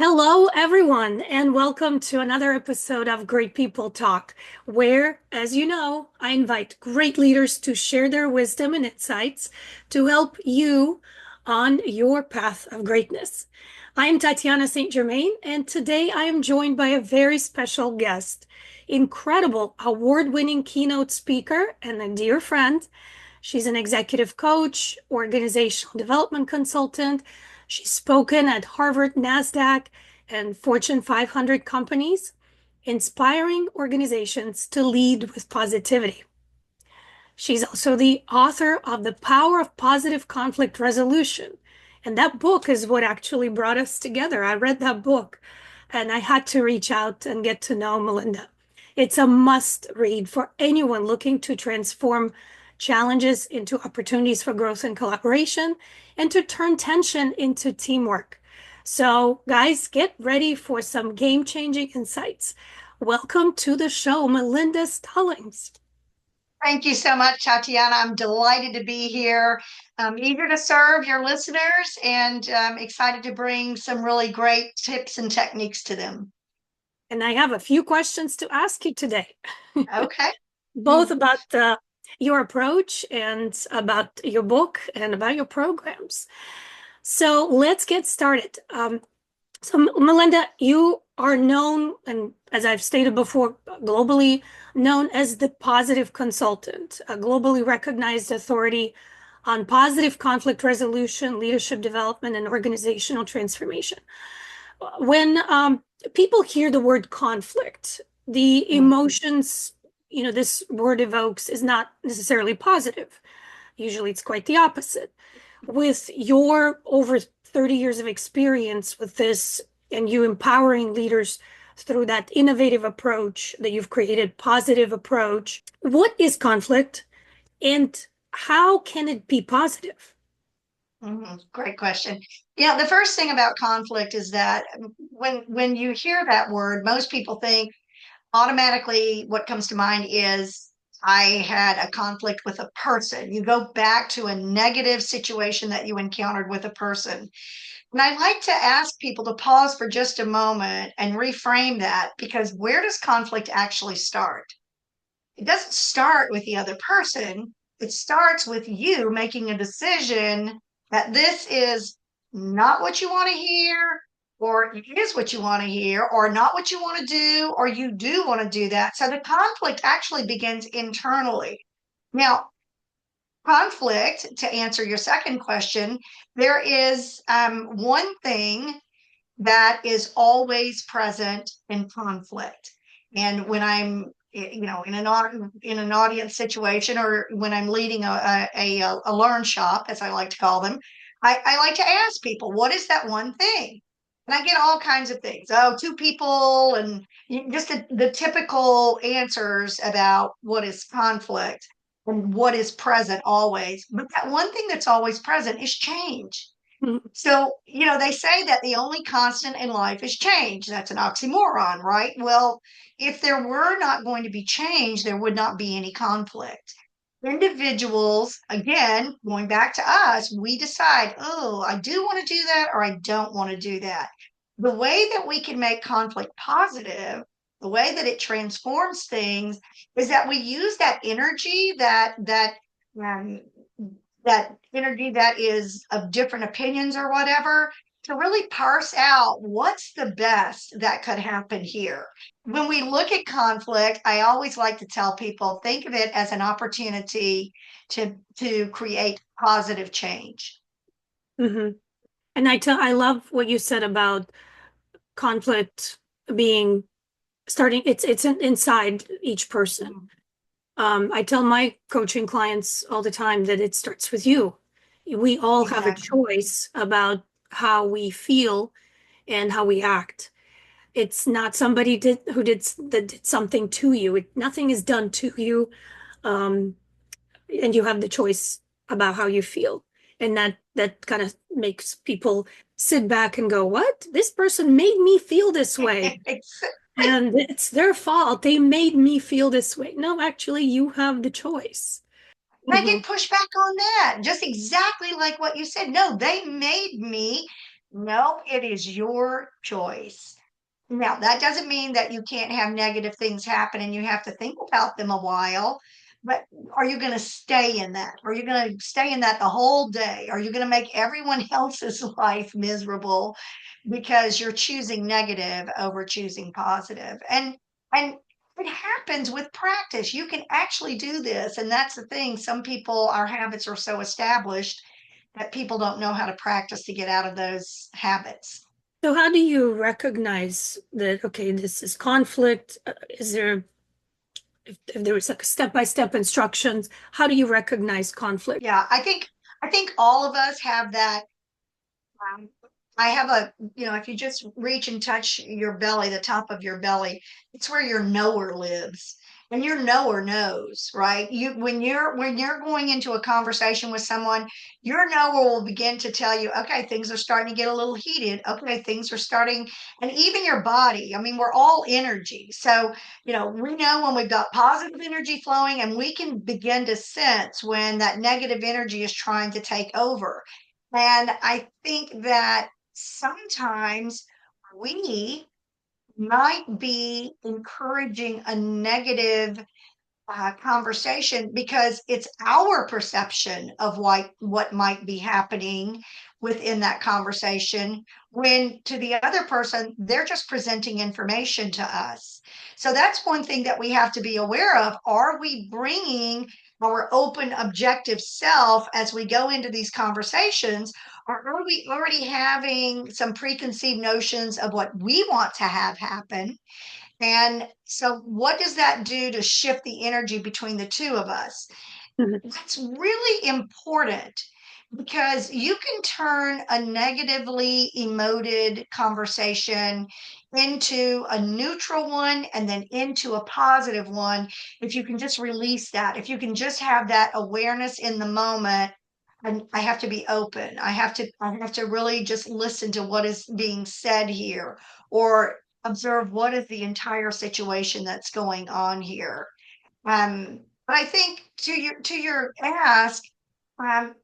Hello, everyone, and welcome to another episode of Great People Talk, where, as you know, I invite great leaders to share their wisdom and insights to help you on your path of greatness. I am Tatiana St. Germain, and today I am joined by a very special guest, incredible award-winning keynote speaker and a dear friend. She's an executive coach, organizational development consultant. She's spoken at Harvard, NASDAQ, and Fortune 500 companies, inspiring organizations to lead with positivity. She's also the author of The Power of Positive Conflict Resolution. And that book is what actually brought us together. I read that book and I had to reach out and get to know Melinda. It's a must read for anyone looking to transform challenges into opportunities for growth and collaboration and to turn tension into teamwork. So, guys, get ready for some game-changing insights. Welcome to the show, Melinda Stallings. Thank you so much, Tatiana. I'm delighted to be here. I'm eager to serve your listeners and excited to bring some really great tips and techniques to them. And I have a few questions to ask you today, Okay. both about your approach and about your book and about your programs. So let's get started. So, Melinda, you are known, and as I've stated before, globally known as the positive consultant, a globally recognized authority on positive conflict resolution, leadership development, and organizational transformation. When people hear the word conflict, the emotions, this word evokes is not necessarily positive. Usually it's quite the opposite. With your over 30 years of experience with this and you empowering leaders through that innovative approach that you've created, positive approach, what is conflict and how can it be positive? Great question. Yeah, the first thing about conflict is that when you hear that word, most people think automatically what comes to mind is I had a conflict with a person. You go back to a negative situation that you encountered with a person. And I like to ask people to pause for just a moment and reframe that because where does conflict actually start? It doesn't start with the other person. It starts with you making a decision that this is not what you want to hear, or it is what you want to hear, or not what you want to do, or you do want to do that. So the conflict actually begins internally. Now, conflict, to answer your second question, there is one thing that is always present in conflict. And when I'm, in an audience situation, or when I'm leading a learn shop, as I like to call them, I like to ask people, what is that one thing? And I get all kinds of things. Oh, two people, and just the typical answers about what is conflict and what is present always. But that one thing that's always present is change. So, they say that the only constant in life is change. That's an oxymoron, right? Well, if there were not going to be change, there would not be any conflict. Individuals, again, going back to us, we decide, oh, I do want to do that or I don't want to do that. The way that we can make conflict positive, the way that it transforms things is that we use that energy um, that energy that is of different opinions or whatever to really parse out what's the best that could happen here. When we look at conflict, I always like to tell people think of it as an opportunity to create positive change. Mm-hmm. And I love what you said about conflict being starting, it's inside each person. I tell my coaching clients all the time that it starts with you. We all have a Exactly. choice about how we feel and how we act. It's not somebody that did something to you. Nothing is done to you, um, and you have the choice about how you feel. And that kind of makes people sit back and go, "What? This person made me feel this way." And it's their fault. They made me feel this way. No, actually, you have the choice. And I Hmm. get pushback on that, just exactly like what you said. No, they made me. No, it is your choice. Now, that doesn't mean that you can't have negative things happen and you have to think about them a while, but are you going to stay in that? Are you going to stay in that the whole day? Are you going to make everyone else's life miserable because you're choosing negative over choosing positive? And it happens with practice. You can actually do this, and that's the thing. Some people, our habits are so established that people don't know how to practice to get out of those habits. So how do you recognize that, okay, this is conflict? Is there, if there was like a step-by-step instructions, how do you recognize conflict? Yeah, I think all of us have that. Um, I have if you just reach and touch your belly, the top of your belly, it's where your knower lives. And your knower knows, right? You when you're going into a conversation with someone, your knower will begin to tell you, okay, things are starting to get a little heated. Okay, things are starting, and even your body. I mean, we're all energy. So, we know when we've got positive energy flowing, and we can begin to sense when that negative energy is trying to take over. And I think that sometimes we might be encouraging a negative conversation because it's our perception of what might be happening within that conversation, when to the other person they're just presenting information to us. So that's one thing that we have to be aware of. Are we bringing our open objective self as we go into these conversations, or are we already having some preconceived notions of what we want to have happen? And so, what does that do to shift the energy between the two of us? Mhm. That's really important, because you can turn a negatively emoted conversation into a neutral one and then into a positive one if you can just release that. If you can just have that awareness in the moment. And I have to be open. I have to really just listen to what is being said here, or observe what is the entire situation that's going on here. But I think to your ask, um,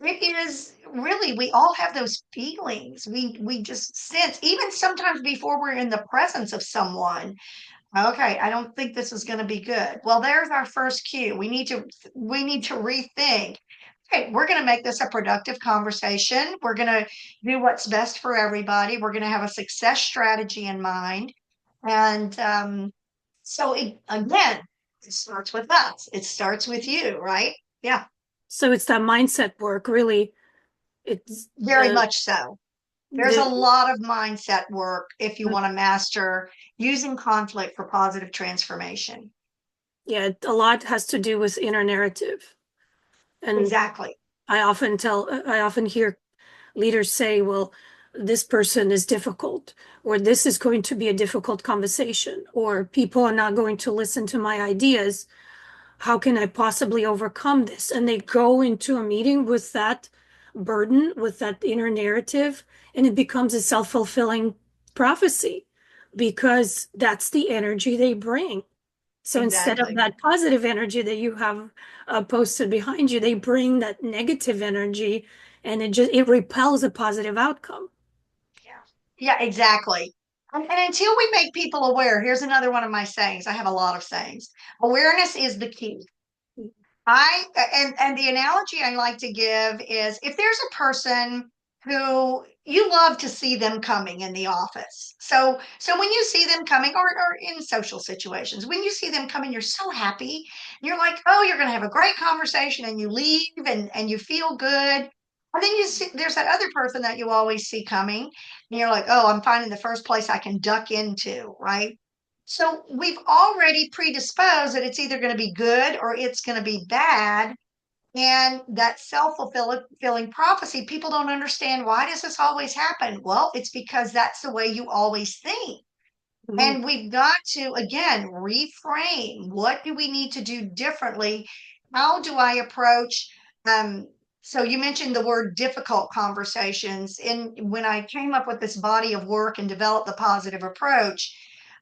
it is really, we all have those feelings. We just sense, even sometimes before we're in the presence of someone. Okay, I don't think this is going to be good. Well, there's our first cue. We need to rethink. Okay, we're going to make this a productive conversation. We're going to do what's best for everybody. We're going to have a success strategy in mind. And so again, it starts with us. It starts with you, right? Yeah, So it's that mindset work, really. It's very much so. There's a the lot of mindset work if you want to master using conflict for positive transformation. yeah, a lot has to do with inner narrative. And Exactly. I often hear leaders say, well, this person is difficult, or this is going to be a difficult conversation, or people are not going to listen to my ideas. How can I possibly overcome this? And they go into a meeting with that burden, with that inner narrative, and it becomes a self-fulfilling prophecy because that's the energy they bring. So instead of Exactly. that positive energy that you have posted behind you, they bring that negative energy, and it repels a positive outcome. Yeah. Yeah, exactly. And until we make people aware, here's another one of my sayings. I have a lot of sayings. Awareness is the key. And the analogy I like to give is, if there's a person who you love to see them coming in the office. So when you see them coming, or in social situations, when you see them coming, you're so happy. You're like, oh, you're gonna have a great conversation, and you leave, and you feel good. And then you see there's that other person that you always see coming, and you're like, oh, I'm finding the first place I can duck into, right? So we've already predisposed that it's either going to be good or it's going to be bad. And that self-fulfilling prophecy, people don't understand, why does this always happen? Well, it's because that's the way you always think. Mhm. And we've got to, again, reframe. What do we need to do differently? How do I approach? Um, so you mentioned the word difficult conversations. And when I came up with this body of work and developed the positive approach,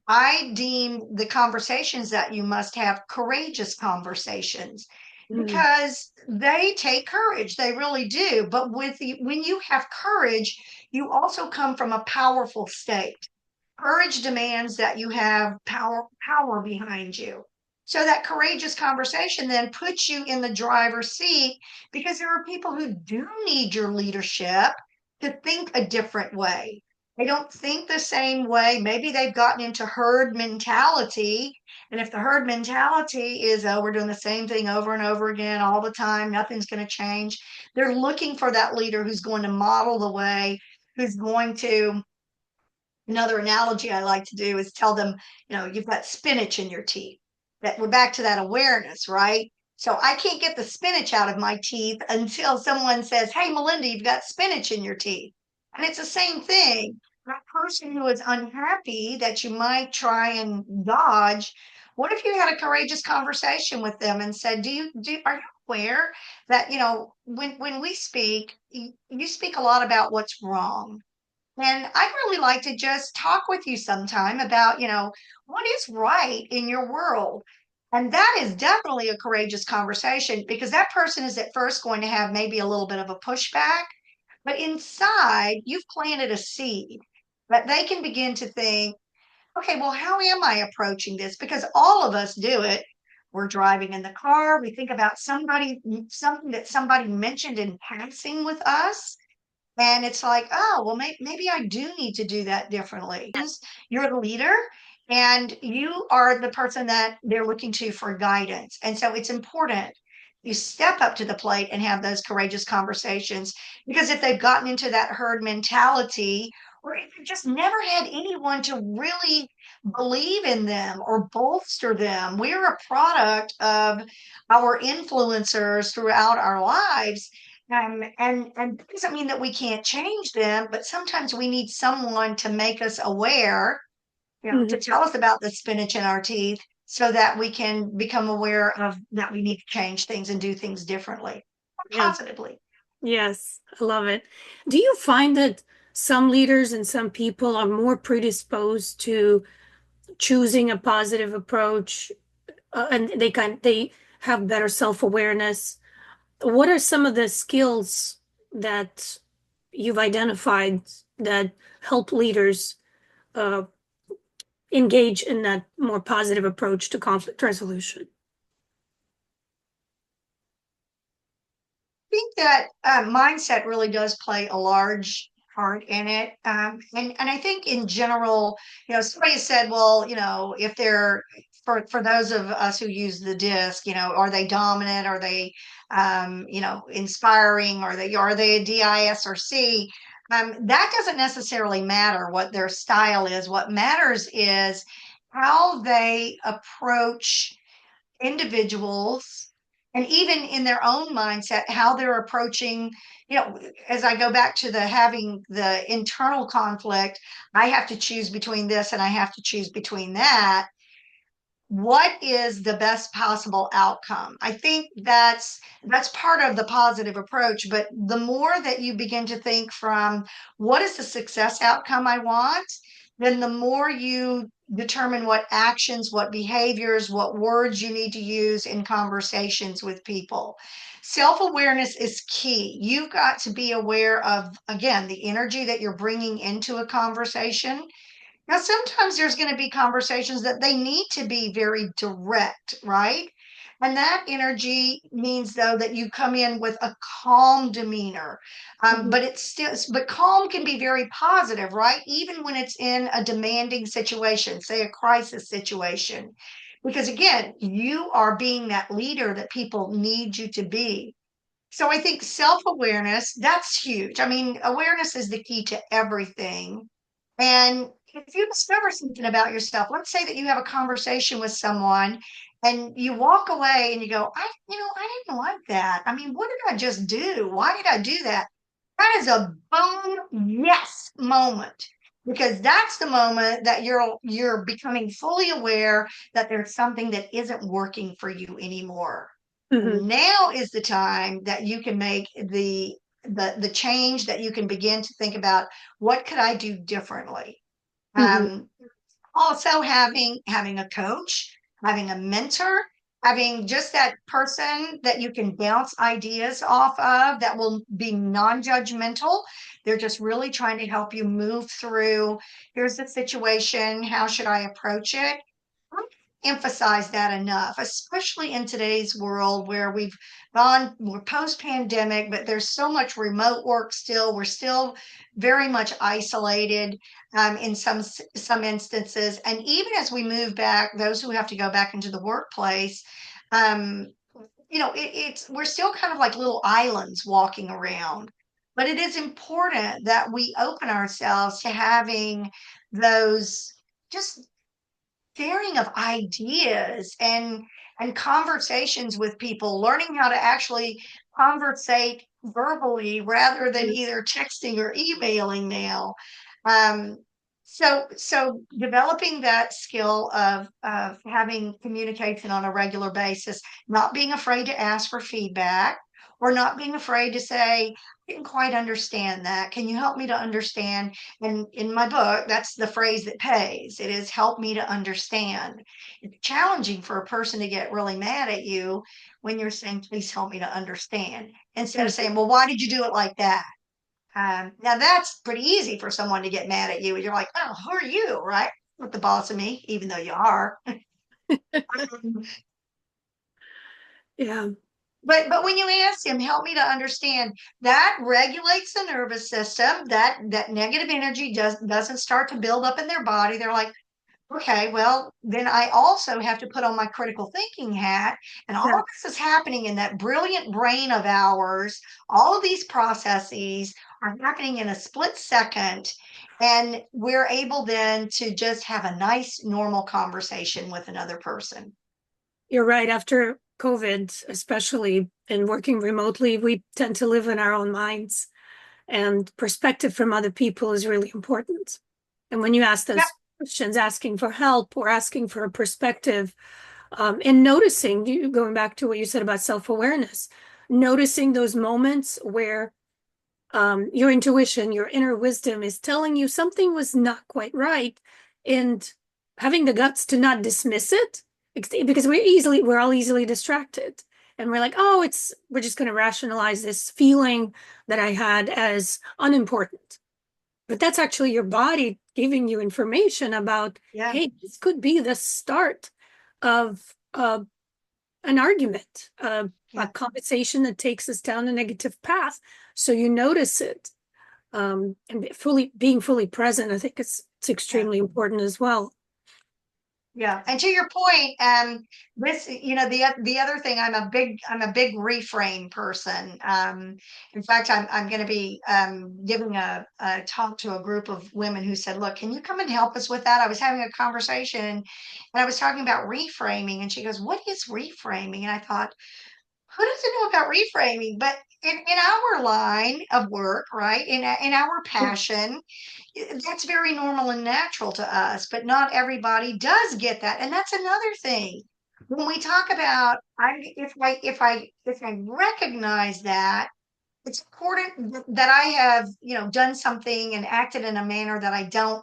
I deem the conversations that you must have courageous conversations. Mhm. because they take courage. They really do. But when you have courage, you also come from a powerful state. Courage demands that you have power behind you. So that courageous conversation then puts you in the driver's seat because there are people who do need your leadership to think a different way. They don't think the same way. Maybe they've gotten into herd mentality. And if the herd mentality is, oh, we're doing the same thing over and over again all the time, nothing's going to change, they're looking for that leader who's going to model the way, who's going to, another analogy I like to do is tell them, you've got spinach in your teeth. That we're back to that awareness, right? So I can't get the spinach out of my teeth until someone says, "Hey, Melinda, you've got spinach in your teeth." And it's the same thing. That person who is unhappy that you might try and dodge, what if you had a courageous conversation with them and said, are you aware that, when we speak, you speak a lot about what's wrong, and I'd really like to just talk with you sometime about, what is right in your world. And that is definitely a courageous conversation because that person is at first going to have maybe a little bit of a pushback, but inside you've planted a seed that they can begin to think, okay, well, how am I approaching this? Because all of us do it. We're driving in the car, we think about something that somebody mentioned in passing with us, and it's like, oh, well, maybe I do need to do that differently. You're the leader and you are the person that they're looking to for guidance. And so it's important you step up to the plate and have those courageous conversations, because if they've gotten into that herd mentality, or if they've just never had anyone to really believe in them or bolster them, we're a product of our influencers throughout our lives, and that doesn't mean that we can't change them, but sometimes we need someone to make us aware, to Mhm. tell us about the spinach in our teeth so that we can become aware of that we need to change things and do things differently, Yeah. positively. Yes, I love it. Do you find that some leaders and some people are more predisposed to choosing a positive approach, and they have better self-awareness? What are some of the skills that you've identified that help leaders uh, engage in that more positive approach to conflict resolution? Think that mindset really does play a large part in it. And I think in general, somebody said, well, if they're, for those of us who use the disc, are they dominant? Are they, inspiring? Are they a DIS or C? That doesn't necessarily matter what their style is. What matters is how they approach individuals, and even in their own mindset, how they're approaching, as I go back to the having the internal conflict, I have to choose between this and I have to choose between that. What is the best possible outcome? I think that's part of the positive approach, but the more that you begin to think from what is the success outcome I want, then the more you determine what actions, what behaviors, what words you need to use in conversations with people. Self-awareness is key. You've got to be aware of, again, the energy that you're bringing into a conversation. Now, sometimes there's going to be conversations that they need to be very direct, right? And that energy means, though, that you come in with a calm demeanor. Mhm. But calm can be very positive, right? Even when it's in a demanding situation, say a crisis situation. Because again, you are being that leader that people need you to be. So I think self-awareness, that's huge. I mean, awareness is the key to everything. And if you discover something about yourself, let's say that you have a conversation with someone and you walk away and you go, I didn't like that. I mean, what did I just do? Why did I do that? That is a boom yes moment, because that's the moment that you're becoming fully aware that there's something that isn't working for you anymore. Mhm. Now is the time that you can make the change, that you can begin to think about what could I do differently. Mhm. Also having a coach, having a mentor, Having just that person that you can bounce ideas off of that will be non-judgmental. They're just really trying to help you move through. Here's the situation. How should I approach it? Emphasize that enough, especially in today's world where we're post pandemic, but there's so much remote work still. We're still very much isolated in some instances. And even as we move back, those who have to go back into the workplace, um, it's we're still kind of like little islands walking around. But it is important that we open ourselves to having those just sharing of ideas and conversations with people, learning how to actually conversate verbally rather than either texting or emailing now. Um, so developing that skill of having communication on a regular basis, not being afraid to ask for feedback, or not being afraid to say, I didn't quite understand that. Can you help me to understand? And in my book, that's the phrase that pays. It is help me to understand. It's challenging for a person to get really mad at you when you're saying, please help me to understand, instead of saying, well, why did you do it like that? Now that's pretty easy for someone to get mad at you. And you're like, oh, who are you? Right? Not the boss of me, even though you are. Yeah, But when you ask him, help me to understand, that regulates the nervous system. That negative energy doesn't start to build up in their body. They're like, okay, well, then I also have to put on my critical thinking hat. And all of exactly. this is happening in that brilliant brain of ours. All of these processes are happening in a split second. And we're able then to just have a nice, normal conversation with another person. You're right. After COVID, especially in working remotely, we tend to live in our own minds, and perspective from other people is really important. And when you ask Yeah, those questions, asking for help or asking for a perspective, and noticing, you going back to what you said about self-awareness, noticing those moments where your intuition, your inner wisdom is telling you something was not quite right, and having the guts to not dismiss it because we're all easily distracted. And we're like, oh, we're just going to rationalize this feeling that I had as unimportant. But that's actually your body giving you information about, yeah, hey, this could be the start of an argument, a yeah, conversation that takes us down a negative path. So you notice it, and being fully present. I think it's yeah. extremely important as well. Yeah, and to your point, this, the other thing, I'm a big reframe person. In fact, I'm going to be giving a talk to a group of women who said, "Look, can you come and help us with that?" I was having a conversation, and I was talking about reframing, and she goes, "What is reframing?" And I thought, who doesn't know about reframing? But in our line of work, right, in our passion, that's very normal and natural to us, but not everybody does get that. And that's another thing. When we talk about, if I recognize that, it's important that I have, done something and acted in a manner that I don't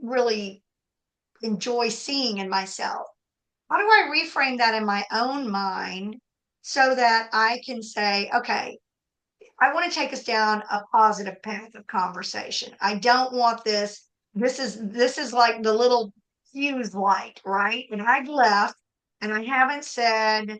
really enjoy seeing in myself. How do I reframe that in my own mind so that I can say, okay, I want to take us down a positive path of conversation. I don't want this. This is like the little fuse light, right? And I've left, and I haven't said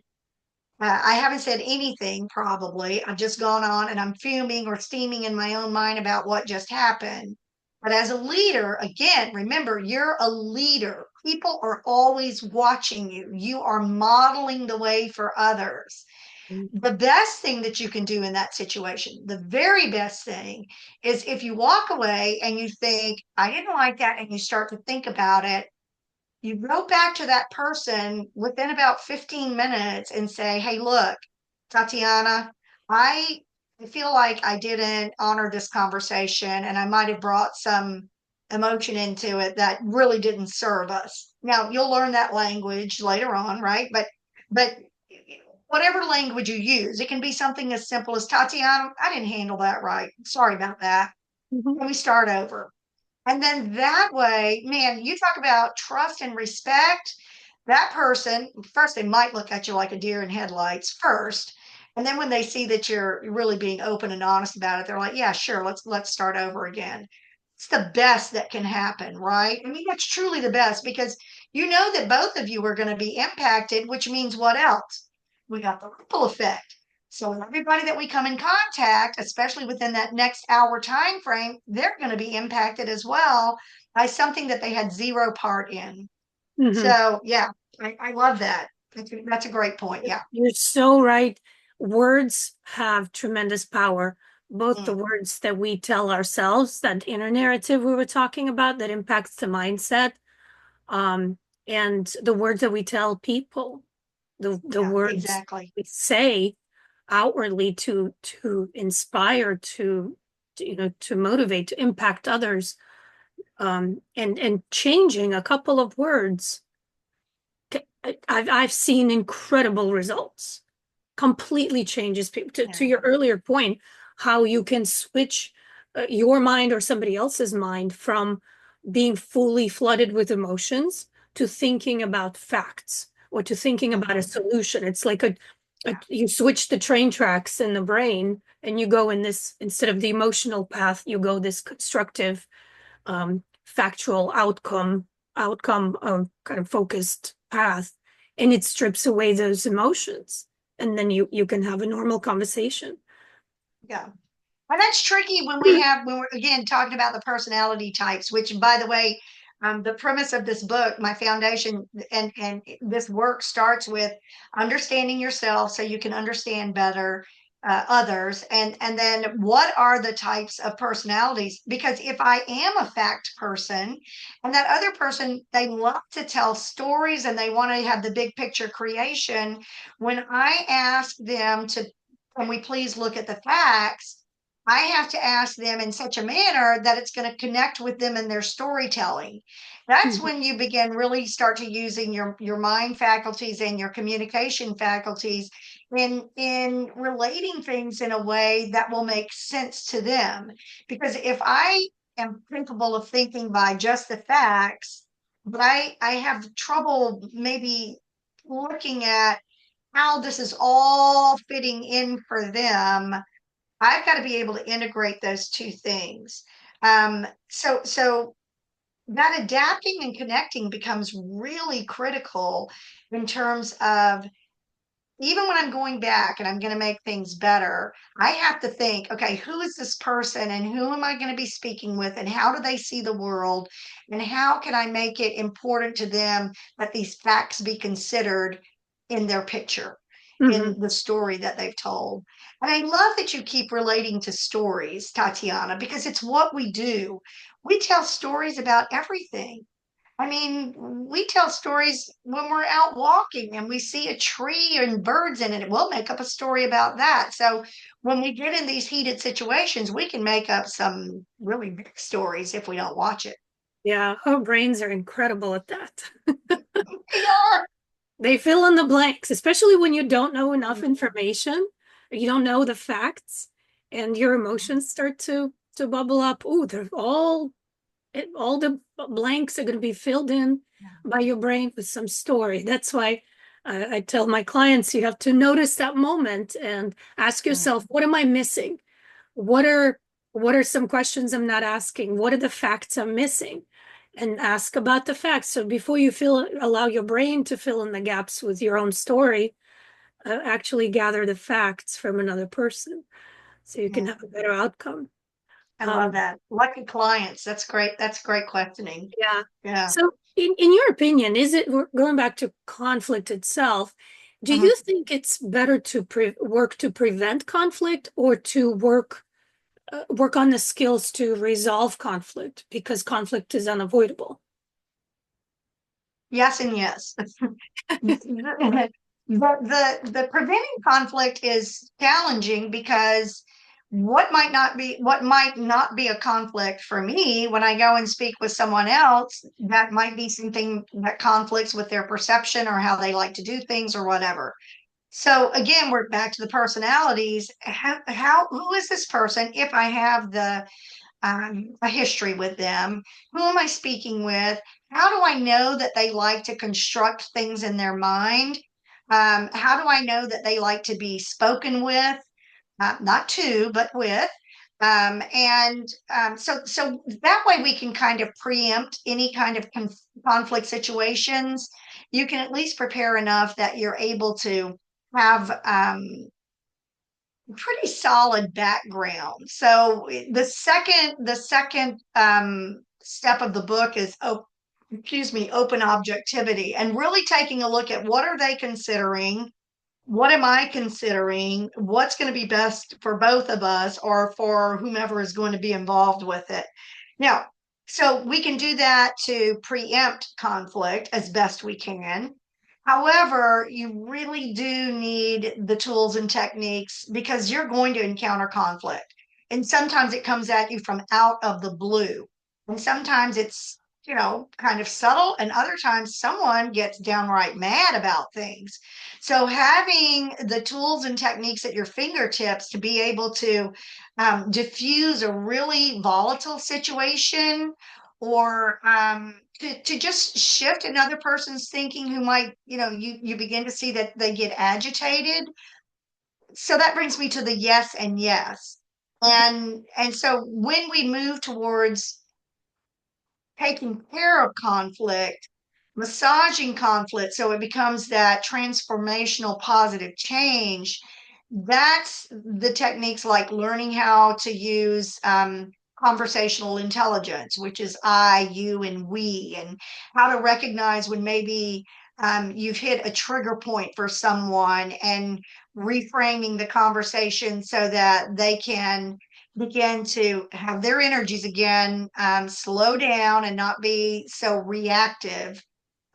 anything. Probably I've just gone on, and I'm fuming or steaming in my own mind about what just happened. But as a leader, again, remember, you're a leader. People are always watching you. You are modeling the way for others. The best thing that you can do in that situation, the very best thing, is if you walk away and you think, I didn't like that, and you start to think about it, you go back to that person within about 15 minutes and say, hey, look, Tatiana, I feel like I didn't honor this conversation, and I might have brought some emotion into it that really didn't serve us. Now, you'll learn that language later on, right? But whatever language you use, it can be something as simple as, Tatiana, I didn't handle that right. Sorry about that. Mhm. Let me start over. And then that way, man, you talk about trust and respect. that person, first, they might look at you like a deer in headlights first. And then when they see that you're really being open and honest about it, they're like, yeah, sure, let's start over again. It's the best that can happen, right? I mean, that's truly the best because you know that both of you are going to be impacted, which means what else? We got the ripple effect. So everybody that we come in contact, especially within that next hour time frame, they're going to be impacted as well by something that they had zero part in. Mhm. So yeah, I love that. That's a great point. Yeah. You're so right. Words have tremendous power. Both the Mm, words that we tell ourselves, that inner narrative we were talking about that impacts the mindset, um, and the words that we tell people, the yeah, words exactly. we say outwardly to inspire, to motivate, to impact others, and changing a couple of words. I've seen incredible results. Completely changes people. To Yeah. your earlier point, how you can switch your mind or somebody else's mind from being fully flooded with emotions to thinking about facts or to thinking about a Mhm. solution. It's like Yeah. you switch the train tracks in the brain and you go in this, instead of the emotional path, you go this constructive, factual outcome kind of focused path, and it strips away those emotions, and then you can have a normal conversation. Yeah. And that's tricky when we're again talking about the personality types, which by the way, the premise of this book, my foundation and this work starts with understanding yourself so you can understand better others. And then what are the types of personalities? Because if I am a fact person and that other person, they love to tell stories and they want to have the big picture creation, when I ask them to, can we please look at the facts? I have to ask them in such a manner that it's going to connect with them in their storytelling. That's Mhm. when you begin really start to using your mind faculties and your communication faculties in relating things in a way that will make sense to them. Because if I am capable of thinking by just the facts, but I have trouble maybe looking at how this is all fitting in for them, I've got to be able to integrate those two things. So that adapting and connecting becomes really critical in terms of even when I'm going back and I'm going to make things better, I have to think, okay, who is this person and who am I going to be speaking with and how do they see the world and how can I make it important to them that these facts be considered in their picture, Mhm. in the story that they've told. And I love that you keep relating to stories, Tatiana, because it's what we do. We tell stories about everything. I mean, we tell stories when we're out walking and we see a tree and birds in it. We'll make up a story about that. So when we get in these heated situations, we can make up some really big stories if we don't watch it. Yeah, our brains are incredible at that. They are. They fill in the blanks, especially when you don't know enough information, or you don't know the facts, and your emotions start to bubble up. Ooh, they're all the blanks are going to be filled in by your brain with some story. That's why I tell my clients you have to notice that moment and ask Mm, yourself, what am I missing? What are what are some questions I'm not asking? What are the facts I'm missing? And ask about the facts. So before you allow your brain to fill in the gaps with your own story, actually gather the facts from another person so you can yeah, have a better outcome. I love Um, that. Lucky clients. That's great. That's great questioning. Yeah. Yeah. So, in your opinion, is it, we're going back to conflict itself, do Mhm. you think it's better to work to prevent conflict or to work on the skills to resolve conflict because conflict is unavoidable? Yes and yes. The preventing conflict is challenging because what might not be a conflict for me when I go and speak with someone else, that might be something that conflicts with their perception or how they like to do things or whatever. So again, we're back to the personalities. How who is this person if I have the a history with them. Who am I speaking with? How do I know that they like to construct things in their mind? How do I know that they like to be spoken with? Not to, but with. So that way we can kind of preempt any kind of conflict situations. You can at least prepare enough that you're able to have pretty solid background. So the second step of the book is open objectivity, and really taking a look at what are they considering, what am I considering, what's going to be best for both of us or for whomever is going to be involved with it. Now, so we can do that to preempt conflict as best we can. However, you really do need the tools and techniques because you're going to encounter conflict. And sometimes it comes at you from out of the blue. And sometimes it's, kind of subtle. And other times someone gets downright mad about things. So having the tools and techniques at your fingertips to be able to diffuse a really volatile situation or to just shift another person's thinking who might, you begin to see that they get agitated. So that brings me to the yes and yes. And so when we move towards taking care of conflict, massaging conflict so it becomes that transformational positive change. That's the techniques like learning how to use conversational intelligence, which is I, you, and we, and how to recognize when maybe you've hit a trigger point for someone and reframing the conversation so that they can begin to have their energies again, slow down and not be so reactive.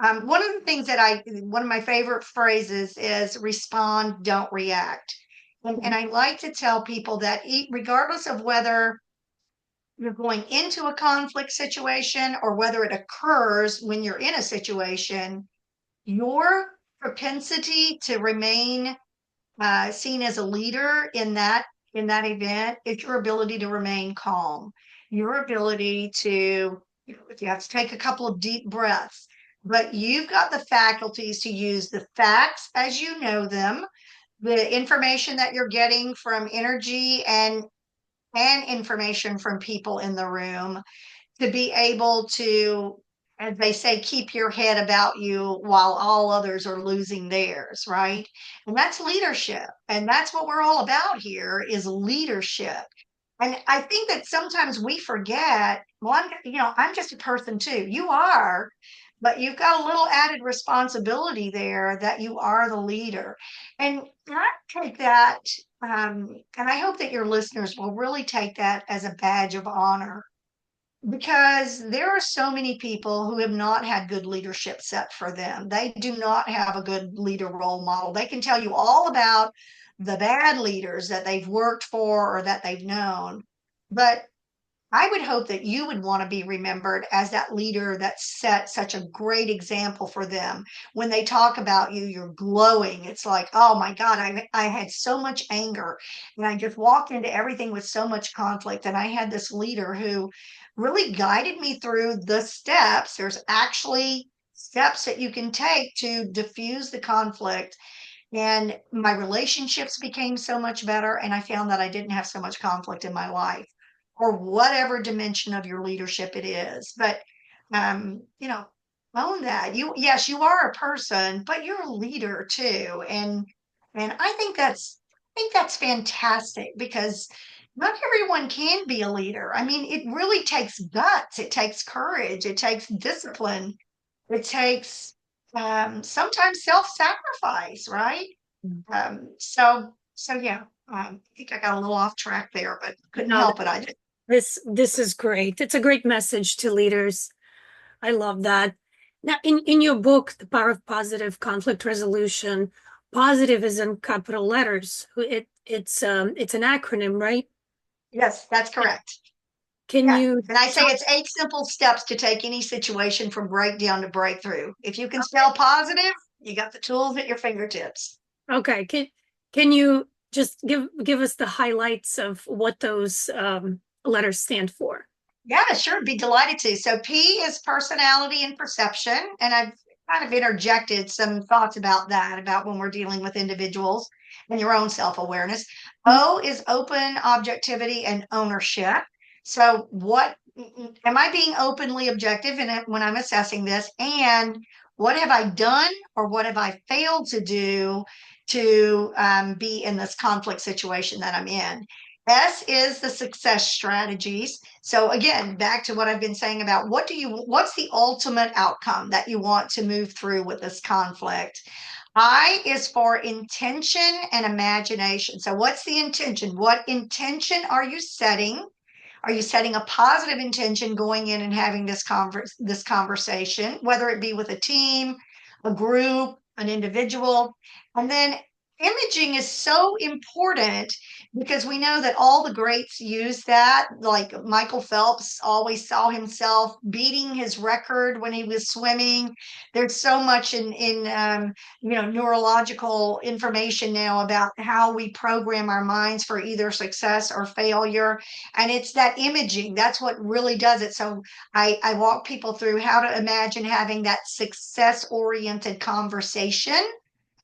One of the things one of my favorite phrases is respond, don't react. And I like to tell people that regardless of whether you're going into a conflict situation or whether it occurs when you're in a situation, your propensity to remain seen as a leader in that event is your ability to remain calm, your ability to, if you have to take a couple of deep breaths, but you've got the faculties to use the facts as you know them, the information that you're getting from energy and information from people in the room to be able to, as they say, keep your head about you while all others are losing theirs, right? And that's leadership. And that's what we're all about here is leadership. And I think that sometimes we forget, well, I'm just a person too. You are, but you've got a little added responsibility there that you are the leader. And I take that, and I hope that your listeners will really take that as a badge of honor because there are so many people who have not had good leadership set for them. They do not have a good leader role model. They can tell you all about the bad leaders that they've worked for or that they've known. But I would hope that you would want to be remembered as that leader that set such a great example for them. When they talk about you, you're glowing. It's like, oh my God, I had so much anger and I just walked into everything with so much conflict. And I had this leader who really guided me through the steps. There's actually steps that you can take to diffuse the conflict. And my relationships became so much better. And I found that I didn't have so much conflict in my life or whatever dimension of your leadership it is. But um, you know, own that. Yes, you are a person, but you're a leader too. And I think that's fantastic because not everyone can be a leader. I mean, it really takes guts, it takes courage, it takes discipline, it takes sometimes self-sacrifice, right? So yeah, I think I got a little off track there, but couldn't No, help it. I just this is great. It's a great message to leaders. I love that. Now, in your book, The Power of Positive Conflict Resolution, positive is in capital letters. It's an acronym, right? Yes, that's correct. Can Yeah. you And I say talk? it's 8 simple steps to take any situation from breakdown to breakthrough. If you can spell positive, you got the tools at your fingertips. Okay, can you just give us the highlights of letters stand for. Yeah, sure. Be delighted to. So P is personality and perception. And I've kind of interjected some thoughts about that, about when we're dealing with individuals and your own self-awareness. O is open objectivity and ownership. So what am I being openly objective in it when I'm assessing this? And what have I done or what have I failed to do to be in this conflict situation that I'm in? S is the success strategies. So again, back to what I've been saying about what's the ultimate outcome that you want to move through with this conflict? I is for intention and imagination. So what's the intention? What intention are you setting? Are you setting a positive intention going in and having this conversation, whether it be with a team, a group, an individual? And then imaging is so important because we know that all the greats use that. Like Michael Phelps always saw himself beating his record when he was swimming. There's so much in neurological information now about how we program our minds for either success or failure, and it's that imaging that's what really does it. So I walk people through how to imagine having that success oriented conversation,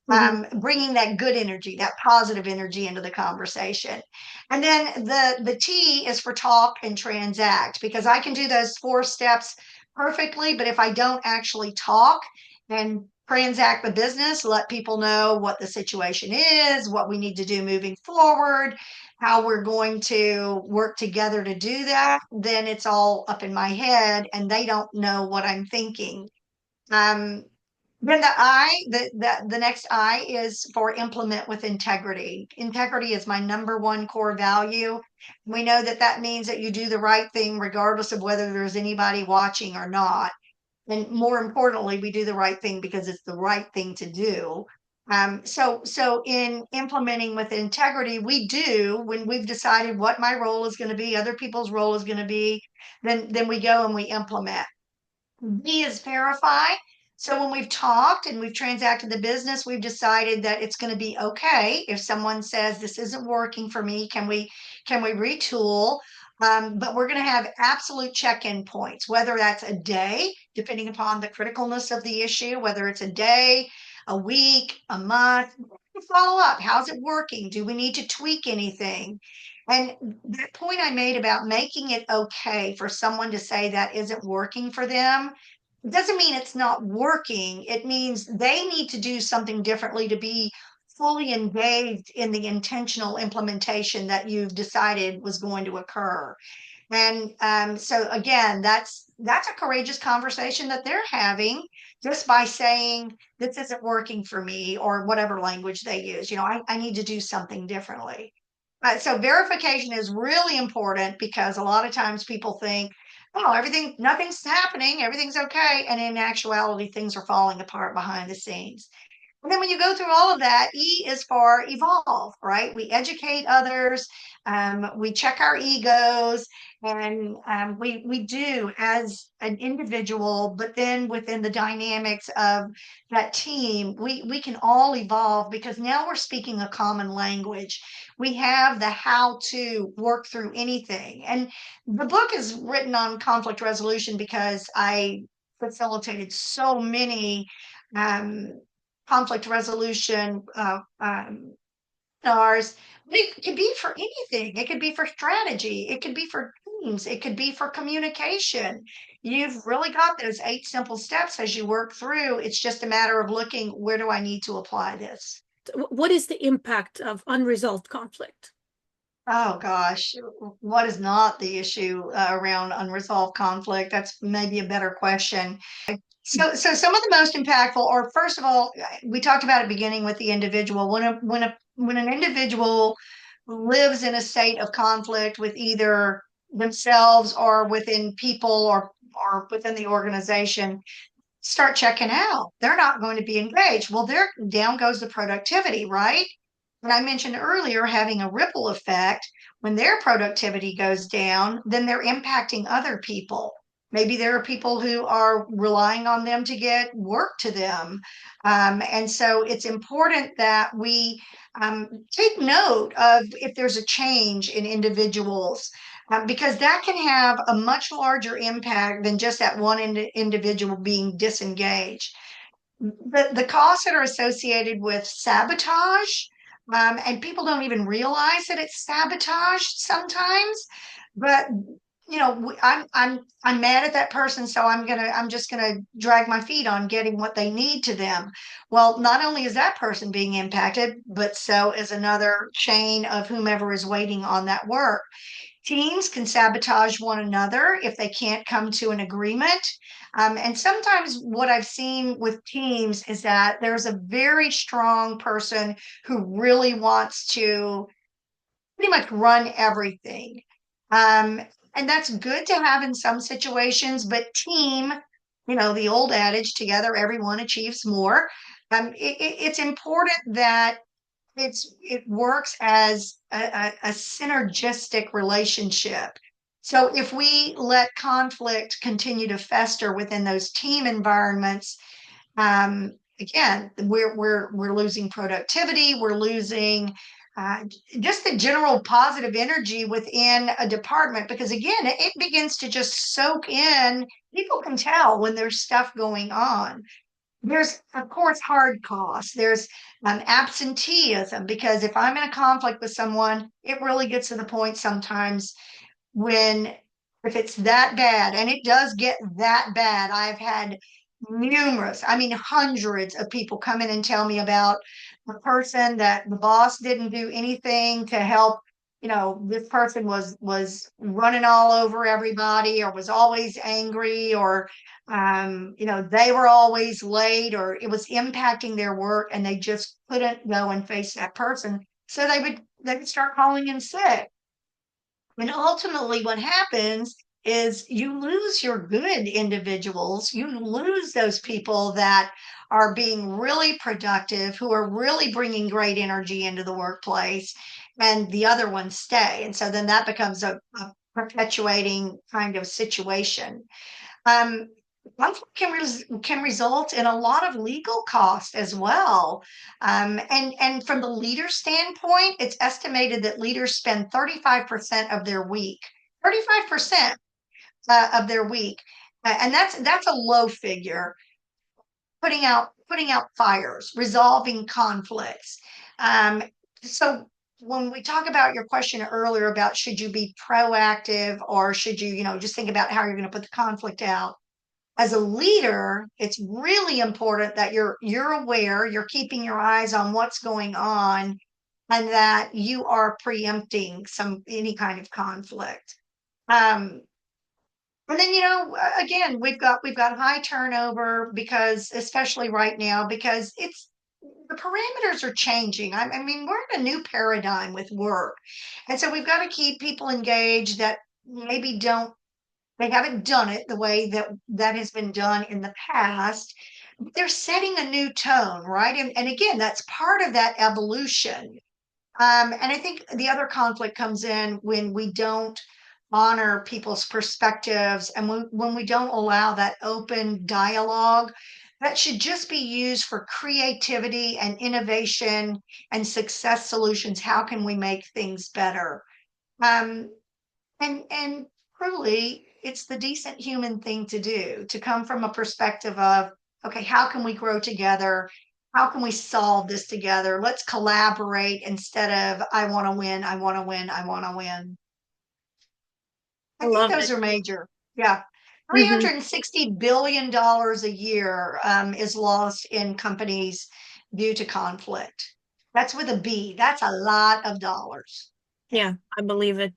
Mhm. bringing that good energy, that positive energy into the conversation. And then the T is for talk and transact, because I can do those four steps perfectly, but if I don't actually talk and transact the business, let people know what the situation is, what we need to do moving forward, how we're going to work together to do that, then it's all up in my head and they don't know what I'm thinking. Um, then the next I is for implement with integrity. Integrity is my number one core value. We know that that means that you do the right thing regardless of whether there's anybody watching or not. And more importantly, we do the right thing because it's the right thing to do. So in implementing with integrity, we do, when we've decided what my role is going to be, other people's role is going to be, then we go and we implement. B is verify. So when we've talked and we've transacted the business, we've decided that it's going to be okay if someone says this isn't working for me. Can we retool? But we're going to have absolute check-in points, whether that's a day, depending upon the criticalness of the issue, whether it's a day, a week, a month. Follow up. How's it working? Do we need to tweak anything? And that point I made about making it okay for someone to say that isn't working for them, it doesn't mean it's not working. It means they need to do something differently to be fully engaged in the intentional implementation that you've decided was going to occur. And so again, that's a courageous conversation that they're having just by saying this isn't working for me, or whatever language they use. I need to do something differently. So verification is really important because a lot of times people think, oh, nothing's happening, everything's okay. And in actuality, things are falling apart behind the scenes. And then when you go through all of that, E is for evolve, right? We educate others, we check our egos, and we do as an individual, but then within the dynamics of that team, we can all evolve because now we're speaking a common language. We have the how to work through anything. And the book is written on conflict resolution because I facilitated so many um, conflict resolution seminars. But it could be for anything. It could be for strategy. It could be for teams. It could be for communication. You've really got those 8 simple steps as you work through. It's just a matter of looking, where do I need to apply this? What is the impact of unresolved conflict? Oh gosh, what is not the issue around unresolved conflict? That's maybe a better question. So some of the most impactful, or first of all, we talked about it beginning with the individual. When an individual lives in a state of conflict with either themselves or within people, or within the organization, start checking out. They're not going to be engaged. Well, there down goes the productivity, right? And I mentioned earlier having a ripple effect. When their productivity goes down, then they're impacting other people. Maybe there are people who are relying on them to get work to them. And so it's important that we take note of if there's a change in individuals. because that can have a much larger impact than just that one individual being disengaged. The costs that are associated with sabotage, and people don't even realize that it's sabotage sometimes, but I'm mad at that person, so I'm just gonna drag my feet on getting what they need to them. Well, not only is that person being impacted, but so is another chain of whomever is waiting on that work. Teams can sabotage one another if they can't come to an agreement. And sometimes what I've seen with teams is that there's a very strong person who really wants to pretty much run everything. Um, and that's good to have in some situations, but team, the old adage, together everyone achieves more. It's important that it works as a synergistic relationship. So if we let conflict continue to fester within those team environments, again, we're losing productivity, we're losing uh, just the general positive energy within a department, because again, it begins to just soak in. People can tell when there's stuff going on. There's, of course, hard costs. There's absenteeism, because if I'm in a conflict with someone, it really gets to the point sometimes when, if it's that bad, and it does get that bad, I've had I mean, hundreds of people come in and tell me about the person that the boss didn't do anything to help. This person was running all over everybody, or was always angry, or they were always late, or it was impacting their work, and they just couldn't go and face that person. So they would start calling in sick. And ultimately, what happens is you lose your good individuals. You lose those people that are being really productive, who are really bringing great energy into the workplace, and the other ones stay. And so then that becomes a perpetuating kind of situation. Um, Conflict can result in a lot of legal cost as well. And from the leader standpoint, it's estimated that leaders spend 35% of their week, 35% of their week, and that's a low figure, putting out fires, resolving conflicts. Um, so when we talk about your question earlier about should you be proactive, or should you, just think about how you're going to put the conflict out, as a leader, it's really important that you're aware, you're keeping your eyes on what's going on, and that you are preempting any kind of conflict. Um, and then, again, we've got high turnover, because especially right now, because it's the parameters are changing. I mean, we're in a new paradigm with work, and so we've got to keep people engaged that maybe don't they haven't done it the way that has been done in the past. They're setting a new tone, right? And again, that's part of that evolution. And I think the other conflict comes in when we don't honor people's perspectives, and when we don't allow that open dialogue that should just be used for creativity and innovation and success solutions. How can we make things better? Um, and truly, it's the decent human thing to do, to come from a perspective of, okay, how can we grow together? How can we solve this together? Let's collaborate, instead of I want to win, I want to win, I want to win. I I think love those it. are major. Yeah. Hmm. $360 billion a year is lost in companies due to conflict. That's with a B. That's a lot of dollars. Yeah. Yeah, I believe it.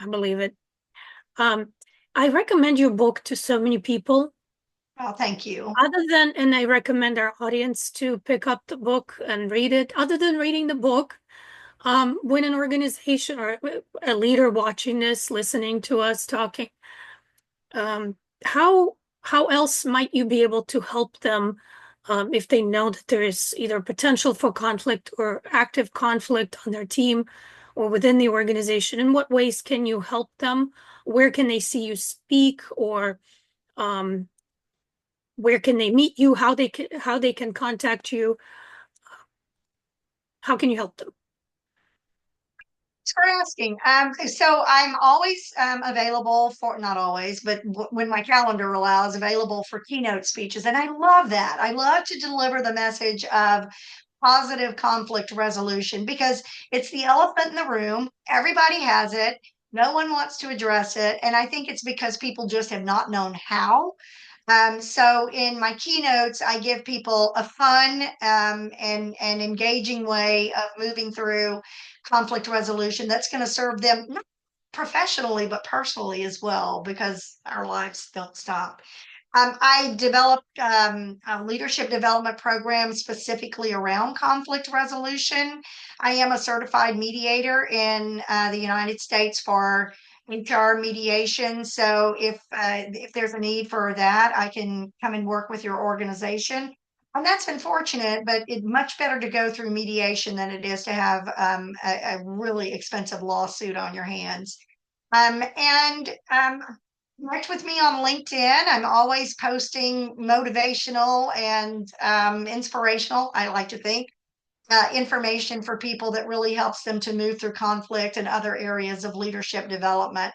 I believe it. Um, I recommend your book to so many people. Well, thank you. And I recommend our audience to pick up the book and read it. Other than reading the book, when an organization or a leader watching this, listening to us talking, um, how else might you be able to help them if they know that there is either potential for conflict or active conflict on their team or within the organization? In what ways can you help them? Where can they see you speak, or um, where can they meet you? How they can contact you? How can you help them? Thanks for asking. So I'm always available for, not always, but when my calendar allows, available for keynote speeches. And I love that. I love to deliver the message of positive conflict resolution because it's the elephant in the room. Everybody has it. No one wants to address it. And I think it's because people just have not known how. So in my keynotes, I give people a fun and engaging way of moving through conflict resolution that's going to serve them not professionally but personally as well, because our lives don't stop. I developed a leadership development program specifically around conflict resolution. I am a certified mediator in the United States for HR mediation. So if there's a need for that, I can come and work with your organization. And that's been fortunate, but it's much better to go through mediation than it is to have a really expensive lawsuit on your hands. And connect with me on LinkedIn. I'm always posting motivational and inspirational, I like to think, information for people that really helps them to move through conflict and other areas of leadership development.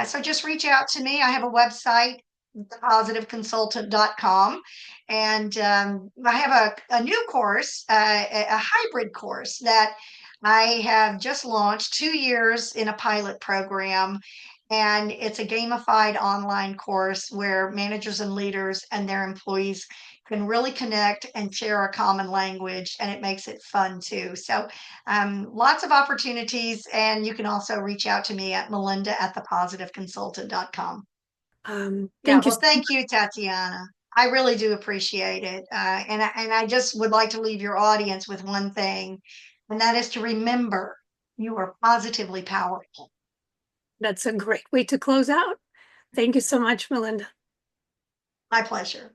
So just reach out to me. I have a website, thepositiveconsultant.com. And I have a new course, a hybrid course that I have just launched 2 years in a pilot program. And it's a gamified online course where managers and leaders and their employees can really connect and share a common language, and it makes it fun too. So lots of opportunities, and you can also reach out to me at Melinda at thepositiveconsultant.com. Yeah, Thank you well, so thank much. you, Tatiana. I really do appreciate it. And I just would like to leave your audience with one thing, and that is to remember you are positively powerful. That's a great way to close out. Thank you so much, Melinda. My pleasure.